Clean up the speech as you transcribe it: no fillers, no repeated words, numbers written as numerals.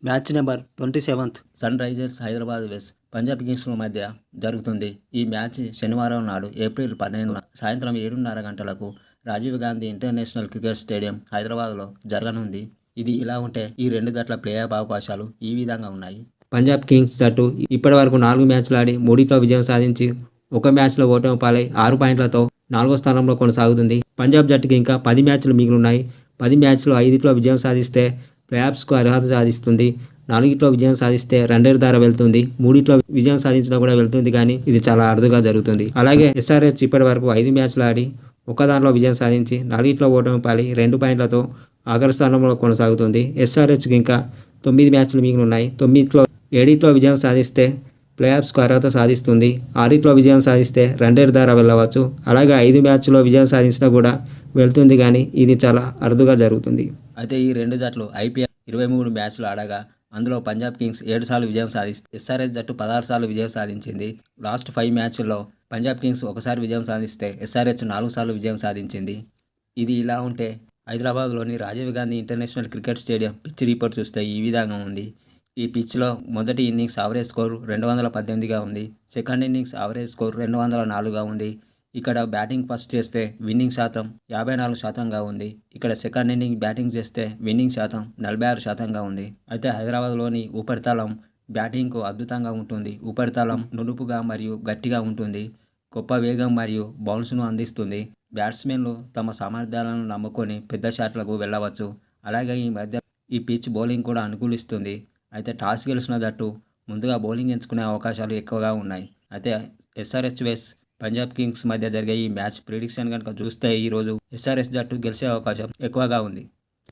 Match number 27th Sunrisers Hyderabad versus Punjab కింగ్స్ల మధ్య జరుగుతుంది. ఈ మ్యాచ్ శనివారం నాడు ఏప్రిల్ 12న సాయంత్రం 7:30 గంటలకు Rajiv Gandhi international cricket stadium హైదరాబాద్లో జరగనుంది. ఇది ఇలా ఉంటే ఈ రెండు జట్ల ప్లే ఆఫ్ అవకాశాలు ఈ విధంగా ఉన్నాయి. పంజాబ్ కింగ్స్ జట్టు ఇప్పటి వరకు 4 మ్యాచ్లు ఆడి 3ట్లో విజయం సాధించి ఒక మ్యాచ్లో ఓటమి పాలై 6 పాయింట్లతో 4వ స్థానంలో కొనసాగుతుంది. పంజాబ్ జట్టుకి ఇంకా 10 మ్యాచ్లు మిగిలిన్నాయి. 10 మ్యాచ్లో 5ట్లో విజయం సాధిస్తే ప్లేఆఫ్స్కు అర్హత సాధిస్తుంది. 4ట్లో విజయం సాధిస్తే రన్రేట్ ద్వారా వెళ్తుంది. 3ట్లో విజయం సాధించినా కూడా వెళ్తుంది, కానీ ఇది చాలా అరుదుగా జరుగుతుంది. అలాగే ఎస్ఆర్హెచ్ ఇప్పటి వరకు 5 మ్యాచ్లు ఆడి ఒక దాంట్లో విజయం సాధించి 4ట్లో ఓటమి పాలి 2 పాయింట్లతో ఆఖరి స్థానంలో కొనసాగుతుంది. ఎస్ఆర్హెచ్కి ఇంకా 9 మ్యాచ్లు మిగిలిన్నాయి. 7ట్లో విజయం సాధిస్తే ప్లేఆఫ్స్కు అర్హత సాధిస్తుంది. 6ట్లో విజయం సాధిస్తే రన్రేట్ ద్వారా వెళ్ళవచ్చు. అలాగే 5 మ్యాచ్లో విజయం సాధించినా కూడా వెళ్తుంది, కానీ ఇది చాలా అరుదుగా జరుగుతుంది. అయితే ఈ రెండు జట్లు ఐపీఎల్ 23 మ్యాచ్లు ఆడగా అందులో పంజాబ్ కింగ్స్ 7 సార్లు విజయం సాధిస్తే ఎస్ఆర్హెచ్ జట్టు 16 సార్లు విజయం సాధించింది. లాస్ట్ 5 మ్యాచ్ల్లో పంజాబ్ కింగ్స్ ఒకసారి విజయం సాధిస్తే ఎస్ఆర్హెచ్ 4 సార్లు విజయం సాధించింది. ఇది ఇలా ఉంటే హైదరాబాద్లోని Rajiv Gandhi international cricket stadium pitch report చూస్తే ఈ విధంగా ఉంది. ఈ పిచ్లో మొదటి ఇన్నింగ్స్ యావరేజ్ స్కోర్ 218గా ఉంది. సెకండ్ ఇన్నింగ్స్ యావరేజ్ స్కోర్ 204గా ఉంది. ఇక్కడ బ్యాటింగ్ ఫస్ట్ చేస్తే విన్నింగ్ శాతం 54%గా ఉంది. ఇక్కడ సెకండ్ ఇన్నింగ్ బ్యాటింగ్ చేస్తే విన్నింగ్ శాతం 46%గా ఉంది. అయితే హైదరాబాద్లోని ఉపరితలం బ్యాటింగ్కు అద్భుతంగా ఉంటుంది. ఉపరితలం నునుపుగా మరియు గట్టిగా ఉంటుంది. గొప్ప వేగం మరియు బౌన్స్ను అందిస్తుంది. బ్యాట్స్మెన్లు తమ సామర్థ్యాలను నమ్ముకొని పెద్ద షాట్లకు వెళ్ళవచ్చు. అలాగే ఈ మధ్య ఈ పిచ్ బౌలింగ్ కూడా అనుకూలిస్తుంది. అయితే టాస్ గెలిచిన జట్టు ముందుగా బౌలింగ్ ఎంచుకునే అవకాశాలు ఎక్కువగా ఉన్నాయి. అయితే ఎస్ఆర్హెచ్ వెస్ పంజాబ్ కింగ్స్ మధ్య జరిగే ఈ మ్యాచ్ ప్రిడిక్షన్ కనుక చూస్తే ఈరోజు ఎస్ఆర్హెచ్ జట్టు గెలిచే అవకాశం ఎక్కువగా ఉంది.